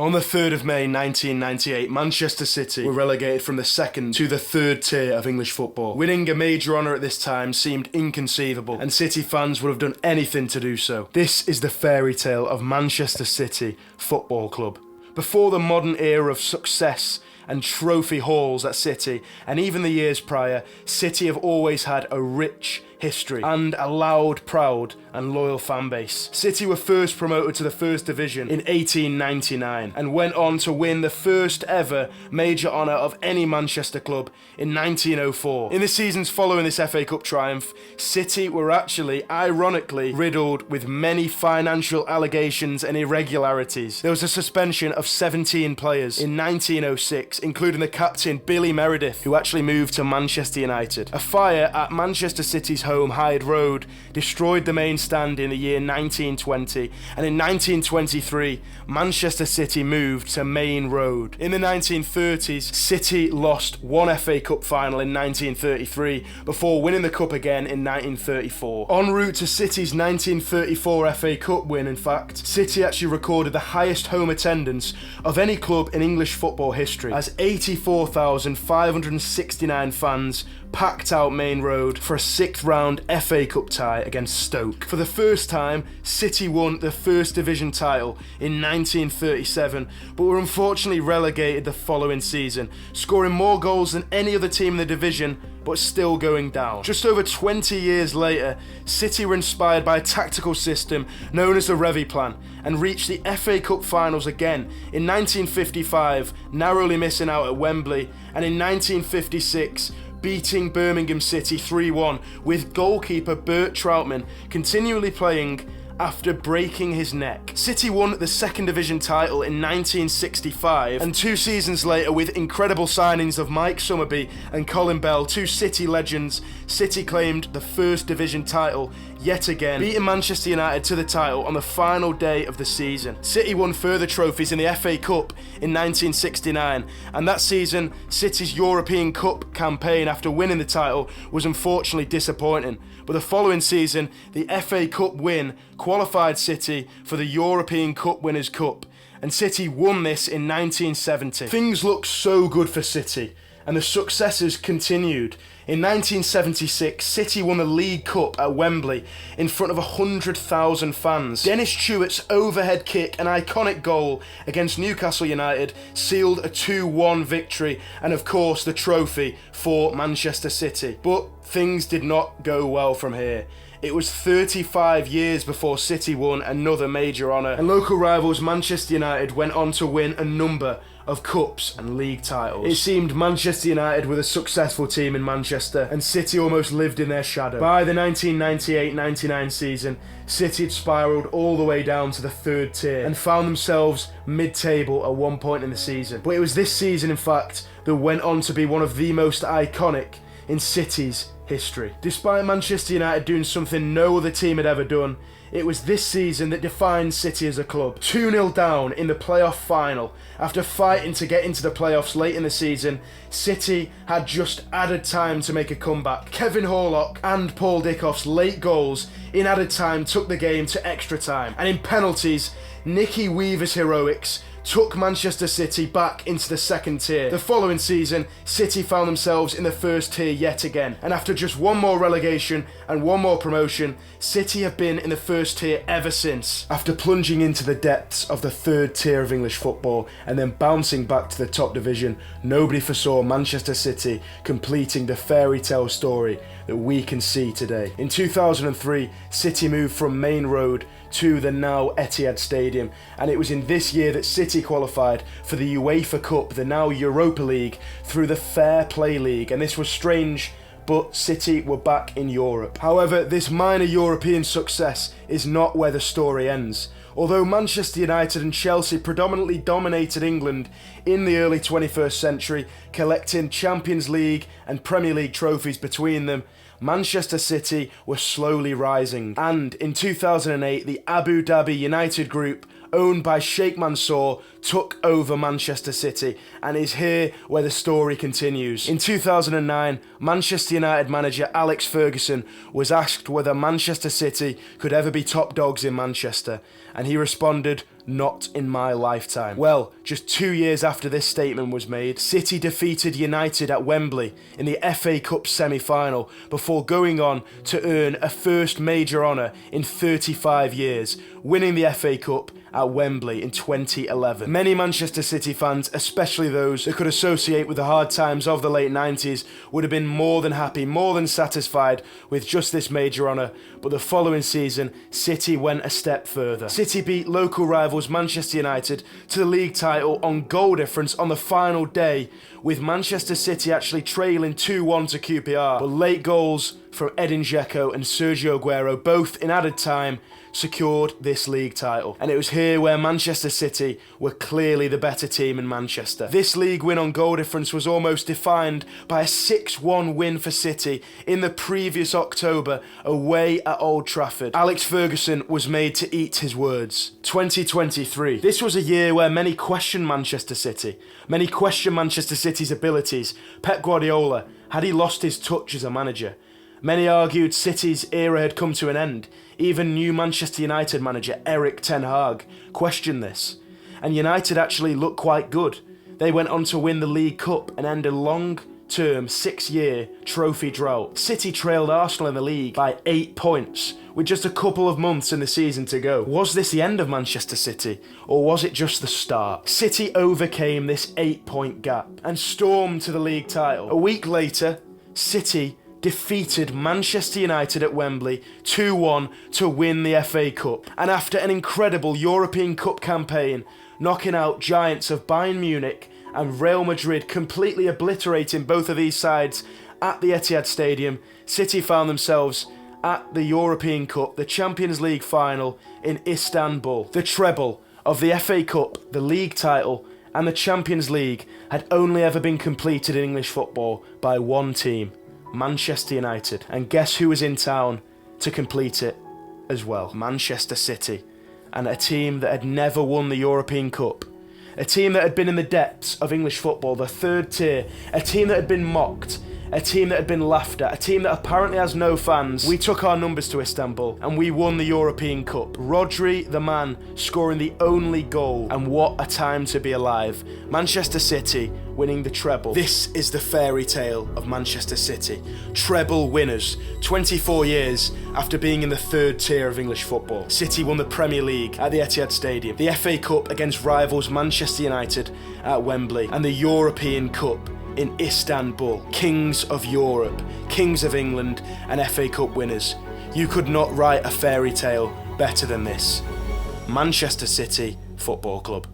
On the 3rd of May 1998, Manchester City were relegated from the second to the third tier of English football. Winning a major honour at this time seemed inconceivable, and City fans would have done anything to do so. This is the fairy tale of Manchester City Football Club. Before the modern era of success and trophy hauls at City, and even the years prior, City have always had a rich history and a loud, proud and loyal fan base. City were first promoted to the First Division in 1899 and went on to win the first ever major honour of any Manchester club in 1904. In the seasons following this FA Cup triumph, City were actually, ironically, riddled with many financial allegations and irregularities. There was a suspension of 17 players in 1906, including the captain Billy Meredith, who actually moved to Manchester United. A fire at Manchester City's home Hyde Road destroyed the main stand in the year 1920, and in 1923 Manchester City moved to Main Road. In the 1930s, City lost one FA Cup final in 1933 before winning the cup again in 1934. En route to City's 1934 FA Cup win, in fact, City actually recorded the highest home attendance of any club in English football history, as 84,569 fans packed out Main Road for a 6th round FA Cup tie against Stoke. For the first time, City won the First Division title in 1937, but were unfortunately relegated the following season, scoring more goals than any other team in the division, but still going down. Just over 20 years later, City were inspired by a tactical system known as the Revy Plan and reached the FA Cup finals again in 1955, narrowly missing out at Wembley, and in 1956, beating Birmingham City 3-1 with goalkeeper Bert Troutman continually playing after breaking his neck. City won the Second Division title in 1965, and 2 seasons later, with incredible signings of Mike Summerby and Colin Bell, 2 City legends, City claimed the First Division title yet again, beating Manchester United to the title on the final day of the season. City won further trophies in the FA Cup in 1969, and that season, City's European Cup campaign after winning the title was unfortunately disappointing. But the following season, the FA Cup win qualified City for the European Cup Winners' Cup, and City won this in 1970. Things looked so good for City, and the successes continued. In 1976, City won the League Cup at Wembley in front of 100,000 fans. Dennis Chewett's overhead kick, an iconic goal against Newcastle United, sealed a 2-1 victory, and of course the trophy for Manchester City. But things did not go well from here. It was 35 years before City won another major honour, and local rivals Manchester United went on to win a number of cups and league titles. It seemed Manchester United were the successful team in Manchester, and City almost lived in their shadow. By the 1998-99 season, City had spiralled all the way down to the 3rd tier and found themselves mid-table at one point in the season. But it was this season, in fact, that went on to be one of the most iconic in City's history. Despite Manchester United doing something no other team had ever done, it was this season that defined City as a club. 2-0 down in the playoff final. After fighting to get into the playoffs late in the season, City had just added time to make a comeback. Kevin Horlock and Paul Dickoff's late goals in added time took the game to extra time. And in penalties, Nicky Weaver's heroics took Manchester City back into the 2nd tier. The following season, City found themselves in the 1st tier yet again, and after just one more relegation and one more promotion, City have been in the 1st tier ever since. After plunging into the depths of the 3rd tier of English football and then bouncing back to the top division, nobody foresaw Manchester City completing the fairy tale story that we can see today. In 2003, City moved from Main Road to the now Etihad Stadium, and it was in this year that City qualified for the UEFA Cup, the now Europa League, through the Fair Play League, and this was strange, but City were back in Europe. However, this minor European success is not where the story ends. Although Manchester United and Chelsea predominantly dominated England in the early 21st century, collecting Champions League and Premier League trophies between them, Manchester City were slowly rising. And in 2008, the Abu Dhabi United Group, owned by Sheikh Mansour, took over Manchester City, and is here where the story continues. In 2009, Manchester United manager Alex Ferguson was asked whether Manchester City could ever be top dogs in Manchester, and he responded, Not in my lifetime. Well, just 2 years after this statement was made, City defeated United at Wembley in the FA Cup semi-final before going on to earn a first major honour in 35 years, winning the FA Cup at Wembley in 2011. Many Manchester City fans, especially those that could associate with the hard times of the late 90s, would have been more than happy, more than satisfied with just this major honour, but the following season, City went a step further. City beat local rivals Manchester United to the league title on goal difference on the final day, with Manchester City actually trailing 2-1 to QPR, but late goals from Edin Dzeko and Sergio Aguero, both in added time, secured this league title. And it was here where Manchester City were clearly the better team in Manchester. This league win on goal difference was almost defined by a 6-1 win for City in the previous October away at Old Trafford. Alex Ferguson was made to eat his words. 2023. This was a year where many questioned Manchester City. Many questioned Manchester City's abilities. Pep Guardiola, had he lost his touch as a manager? Many argued City's era had come to an end. Even new Manchester United manager Erik ten Hag questioned this. And United actually looked quite good. They went on to win the League Cup and end a long-term 6-year trophy drought. City trailed Arsenal in the league by 8 points, with just a couple of months in the season to go. Was this the end of Manchester City, or was it just the start? City overcame this 8-point gap and stormed to the league title. A week later, City defeated Manchester United at Wembley 2-1 to win the FA Cup. And after an incredible European Cup campaign, knocking out giants of Bayern Munich and Real Madrid, completely obliterating both of these sides at the Etihad Stadium, City found themselves at the European Cup, the Champions League final in Istanbul. The treble of the FA Cup, the league title, and the Champions League had only ever been completed in English football by one team, Manchester United. And guess who was in town to complete it as well? Manchester City. And a team that had never won the European Cup. A team that had been in the depths of English football, the third tier. A team that had been mocked. A team that had been laughed at. A team that apparently has no fans. We took our numbers to Istanbul and we won the European Cup. Rodri, the man, scoring the only goal. And what a time to be alive. Manchester City winning the treble. This is the fairy tale of Manchester City. Treble winners, 24 years after being in the third tier of English football. City won the Premier League at the Etihad Stadium, the FA Cup against rivals Manchester United at Wembley, and the European Cup in Istanbul. Kings of Europe, Kings of England, and FA Cup winners. You could not write a fairy tale better than this. Manchester City Football Club.